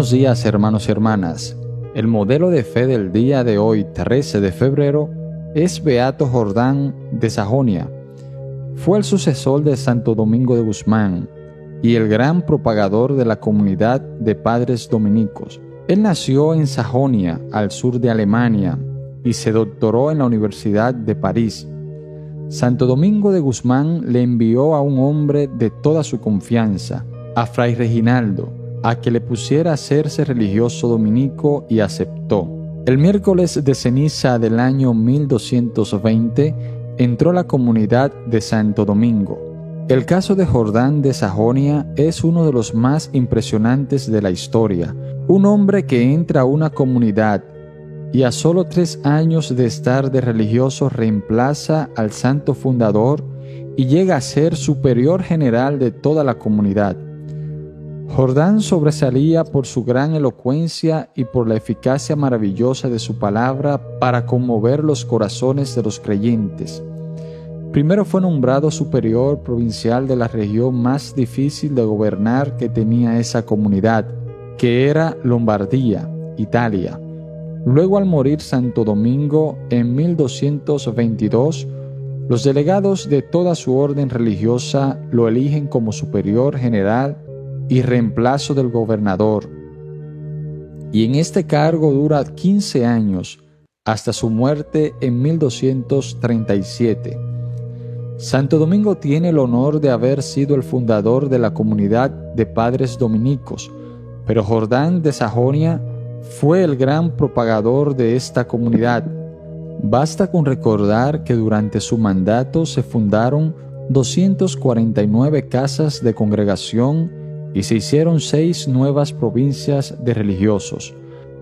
Buenos días, hermanos y hermanas. El modelo de fe del día de hoy, 13 de febrero, es Beato Jordán de Sajonia. Fue el sucesor de Santo Domingo de Guzmán y el gran propagador de la comunidad de padres dominicos. Él nació en Sajonia, al sur de Alemania, y se doctoró en la Universidad de París. Santo Domingo de Guzmán le envió a un hombre de toda su confianza, a Fray Reginaldo, a que le pusiera a hacerse religioso dominico, y aceptó. El miércoles de ceniza del año 1220 entró a la comunidad de Santo Domingo. El caso de Jordán de Sajonia es uno de los más impresionantes de la historia. Un hombre que entra a una comunidad y a solo 3 años de estar de religioso reemplaza al santo fundador y llega a ser superior general de toda la comunidad. Jordán sobresalía por su gran elocuencia y por la eficacia maravillosa de su palabra para conmover los corazones de los creyentes. Primero fue nombrado superior provincial de la región más difícil de gobernar que tenía esa comunidad, que era Lombardía, Italia. Luego, al morir Santo Domingo en 1222, los delegados de toda su orden religiosa lo eligen como superior general y reemplazo del gobernador, y en este cargo dura 15 años, hasta su muerte en 1237. Santo Domingo tiene el honor de haber sido el fundador de la comunidad de padres dominicos, pero Jordán de Sajonia fue el gran propagador de esta comunidad. Basta con recordar que durante su mandato se fundaron 249 casas de congregación y se hicieron 6 nuevas provincias de religiosos.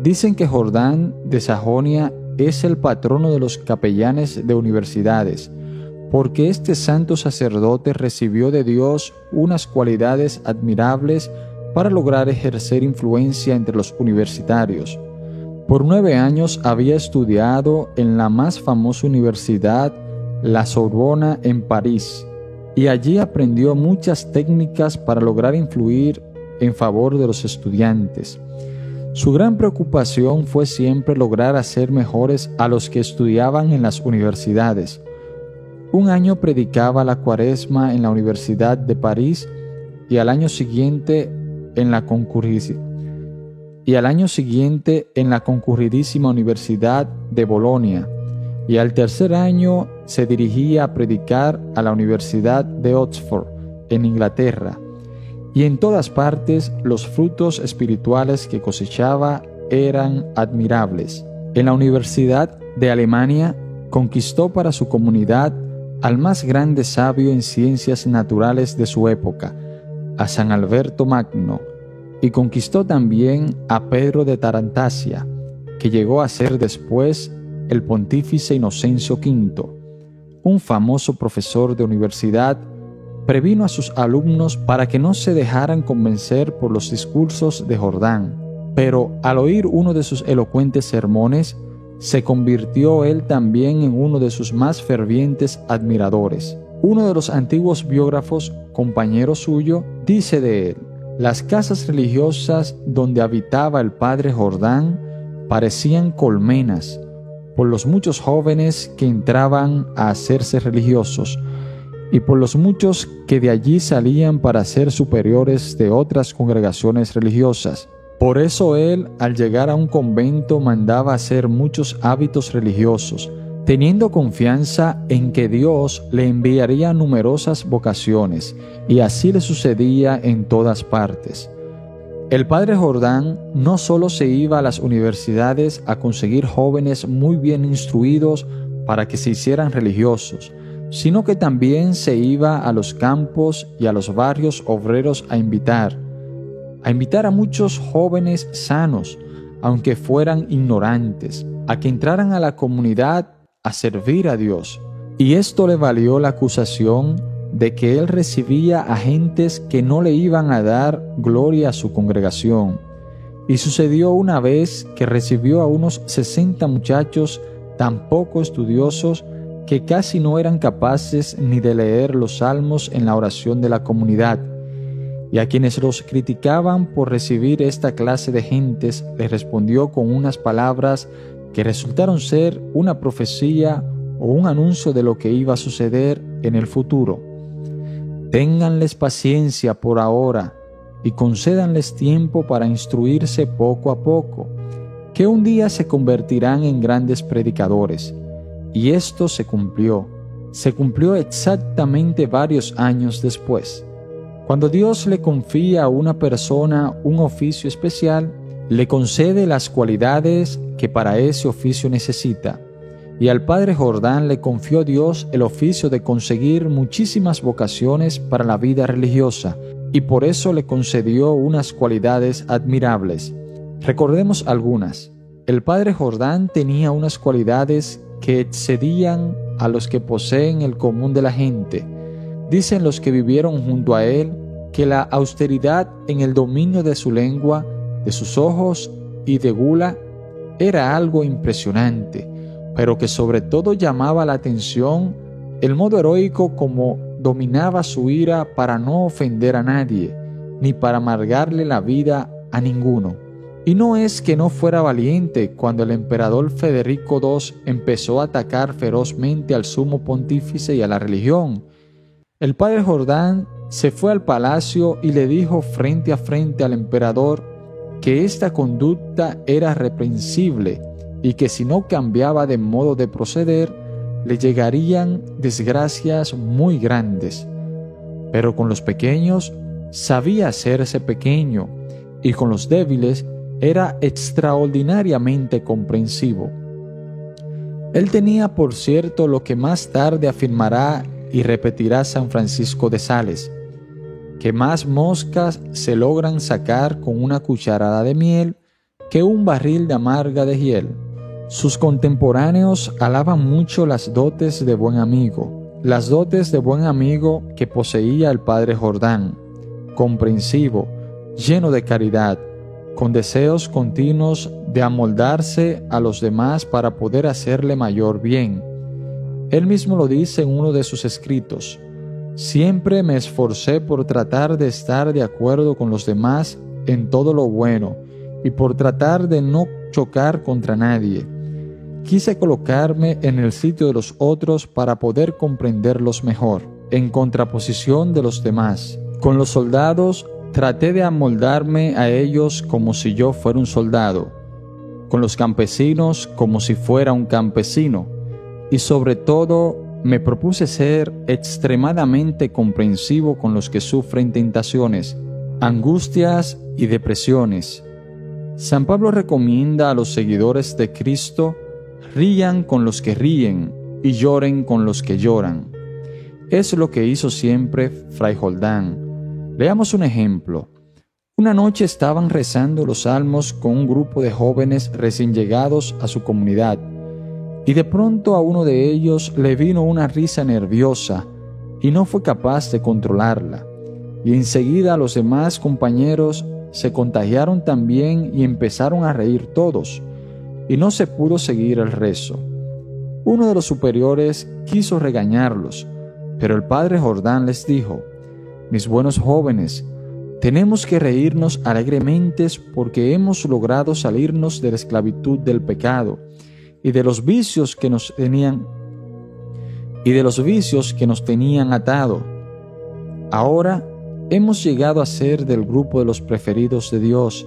Dicen que Jordán de Sajonia es el patrono de los capellanes de universidades, porque este santo sacerdote recibió de Dios unas cualidades admirables para lograr ejercer influencia entre los universitarios. Por 9 años había estudiado en la más famosa universidad, la Sorbona, en París, y allí aprendió muchas técnicas para lograr influir en favor de los estudiantes. Su gran preocupación fue siempre lograr hacer mejores a los que estudiaban en las universidades. Un año predicaba la Cuaresma en la Universidad de París y al año siguiente en la concurridísima Universidad de Bolonia, y al tercer año se dirigía a predicar a la Universidad de Oxford, en Inglaterra, y en todas partes los frutos espirituales que cosechaba eran admirables. En la Universidad de Alemania conquistó para su comunidad al más grande sabio en ciencias naturales de su época, a San Alberto Magno, y conquistó también a Pedro de Tarantasia, que llegó a ser después el pontífice Inocencio V. Un famoso profesor de universidad previno a sus alumnos para que no se dejaran convencer por los discursos de Jordán, pero al oír uno de sus elocuentes sermones, se convirtió él también en uno de sus más fervientes admiradores. Uno de los antiguos biógrafos, compañero suyo, dice de él: las casas religiosas donde habitaba el padre Jordán parecían colmenas, por los muchos jóvenes que entraban a hacerse religiosos y por los muchos que de allí salían para ser superiores de otras congregaciones religiosas. Por eso él, al llegar a un convento, mandaba hacer muchos hábitos religiosos, teniendo confianza en que Dios le enviaría numerosas vocaciones, y así le sucedía en todas partes. El padre Jordán no solo se iba a las universidades a conseguir jóvenes muy bien instruidos para que se hicieran religiosos, sino que también se iba a los campos y a los barrios obreros a invitar a muchos jóvenes sanos, aunque fueran ignorantes, a que entraran a la comunidad a servir a Dios. Y esto le valió la acusación de que él recibía a gentes que no le iban a dar gloria a su congregación. Y sucedió una vez que recibió a unos 60 muchachos tan poco estudiosos que casi no eran capaces ni de leer los salmos en la oración de la comunidad, Y a quienes los criticaban por recibir esta clase de gentes, les respondió con unas palabras que resultaron ser una profecía o un anuncio de lo que iba a suceder en el futuro. Ténganles paciencia por ahora y concédanles tiempo para instruirse poco a poco, que un día se convertirán en grandes predicadores. Y esto se cumplió exactamente varios años después. Cuando Dios le confía a una persona un oficio especial, le concede las cualidades que para ese oficio necesita. Y al padre Jordán le confió Dios el oficio de conseguir muchísimas vocaciones para la vida religiosa, y por eso le concedió unas cualidades admirables. Recordemos algunas. El padre Jordán tenía unas cualidades que excedían a los que poseen el común de la gente. Dicen los que vivieron junto a él que la austeridad en el dominio de su lengua, de sus ojos y de gula era algo impresionante, pero que sobre todo llamaba la atención el modo heroico como dominaba su ira para no ofender a nadie, ni para amargarle la vida a ninguno. Y no es que no fuera valiente cuando el emperador Federico II empezó a atacar ferozmente al sumo pontífice y a la religión. El padre Jordán se fue al palacio y le dijo frente a frente al emperador que esta conducta era reprensible y que si no cambiaba de modo de proceder, le llegarían desgracias muy grandes. Pero con los pequeños sabía hacerse pequeño, y con los débiles era extraordinariamente comprensivo. Él tenía, por cierto, lo que más tarde afirmará y repetirá San Francisco de Sales, que más moscas se logran sacar con una cucharada de miel que un barril de amarga de hiel. Sus contemporáneos alaban mucho las dotes de buen amigo que poseía el padre Jordán, comprensivo, lleno de caridad, con deseos continuos de amoldarse a los demás para poder hacerle mayor bien. Él mismo lo dice en uno de sus escritos: siempre me esforcé por tratar de estar de acuerdo con los demás en todo lo bueno y por tratar de no chocar contra nadie. Quise colocarme en el sitio de los otros para poder comprenderlos mejor, en contraposición de los demás. Con los soldados traté de amoldarme a ellos como si yo fuera un soldado, con los campesinos como si fuera un campesino, y sobre todo me propuse ser extremadamente comprensivo con los que sufren tentaciones, angustias y depresiones. San Pablo recomienda a los seguidores de Cristo: rían con los que ríen y lloren con los que lloran. Es lo que hizo siempre Fray Jordán. Veamos un ejemplo. Una noche estaban rezando los salmos con un grupo de jóvenes recién llegados a su comunidad, y de pronto a uno de ellos le vino una risa nerviosa y no fue capaz de controlarla. Y enseguida los demás compañeros se contagiaron también y empezaron a reír todos, y no se pudo seguir el rezo. Uno de los superiores quiso regañarlos, pero el padre Jordán les dijo: mis buenos jóvenes, tenemos que reírnos alegremente porque hemos logrado salirnos de la esclavitud del pecado y de los vicios que nos tenían atado. Ahora hemos llegado a ser del grupo de los preferidos de Dios.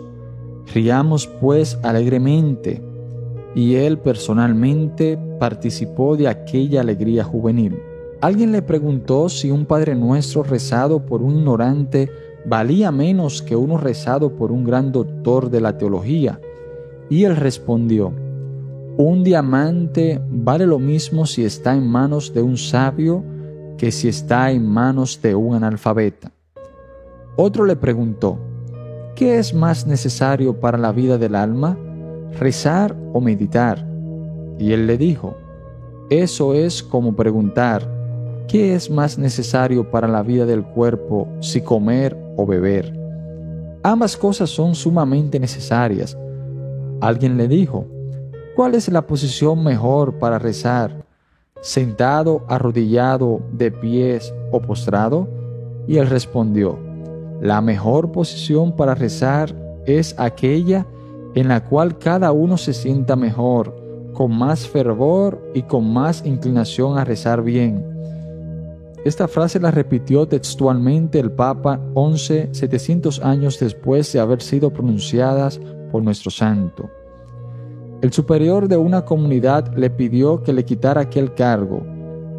Riamos pues alegremente. Y él personalmente participó de aquella alegría juvenil. Alguien le preguntó si un Padre Nuestro rezado por un ignorante valía menos que uno rezado por un gran doctor de la teología, y él respondió: un diamante vale lo mismo si está en manos de un sabio que si está en manos de un analfabeta. Otro le preguntó: ¿qué es más necesario para la vida del alma, rezar o meditar? Y él le dijo: eso es como preguntar: ¿qué es más necesario para la vida del cuerpo, si comer o beber? Ambas cosas son sumamente necesarias. Alguien le dijo: ¿cuál es la posición mejor para rezar? ¿Sentado, arrodillado, de pies o postrado? Y él respondió: La mejor posición para rezar es aquella en la cual cada uno se sienta mejor, con más fervor y con más inclinación a rezar bien. Esta frase la repitió textualmente el Papa 700 años después de haber sido pronunciadas por nuestro santo. El superior de una comunidad le pidió que le quitara aquel cargo,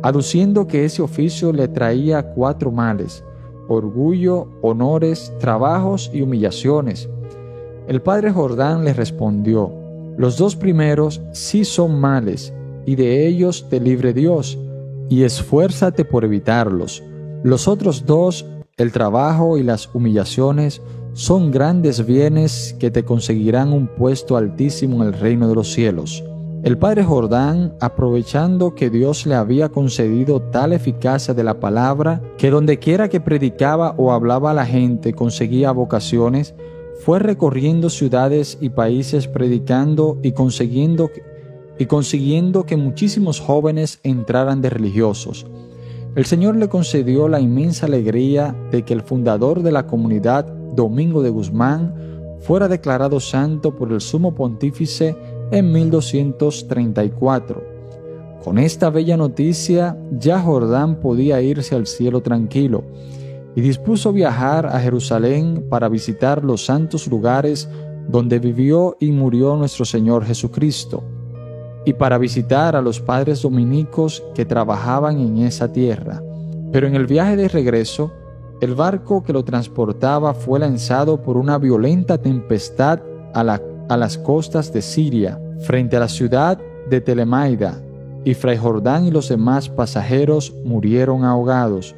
aduciendo que ese oficio le traía 4 males: orgullo, honores, trabajos y humillaciones. El padre Jordán le respondió: los 2 primeros sí son males, y de ellos te libre Dios, y esfuérzate por evitarlos. Los otros 2, el trabajo y las humillaciones, son grandes bienes que te conseguirán un puesto altísimo en el reino de los cielos. El padre Jordán, aprovechando que Dios le había concedido tal eficacia de la palabra, que dondequiera que predicaba o hablaba a la gente conseguía vocaciones, fue recorriendo ciudades y países predicando y consiguiendo que muchísimos jóvenes entraran de religiosos. El Señor le concedió la inmensa alegría de que el fundador de la comunidad, Domingo de Guzmán, fuera declarado santo por el Sumo Pontífice en 1234. Con esta bella noticia, ya Jordán podía irse al cielo tranquilo, y dispuso viajar a Jerusalén para visitar los santos lugares donde vivió y murió nuestro Señor Jesucristo, y para visitar a los padres dominicos que trabajaban en esa tierra. Pero en el viaje de regreso, el barco que lo transportaba fue lanzado por una violenta tempestad a las costas de Siria, frente a la ciudad de Telemaida, y Fray Jordán y los demás pasajeros murieron ahogados.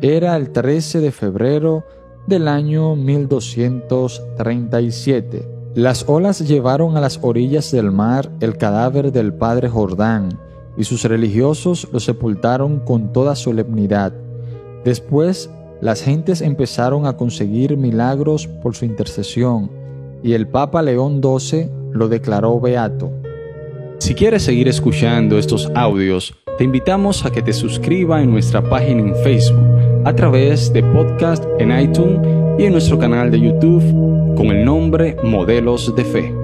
Era el 13 de febrero del año 1237. Las olas llevaron a las orillas del mar el cadáver del padre Jordán, y sus religiosos lo sepultaron con toda solemnidad. Después, las gentes empezaron a conseguir milagros por su intercesión, y el Papa León XII lo declaró beato. Si quieres seguir escuchando estos audios, te invitamos a que te suscribas en nuestra página en Facebook, a través de podcast en iTunes y en nuestro canal de YouTube con el nombre Modelos de Fe.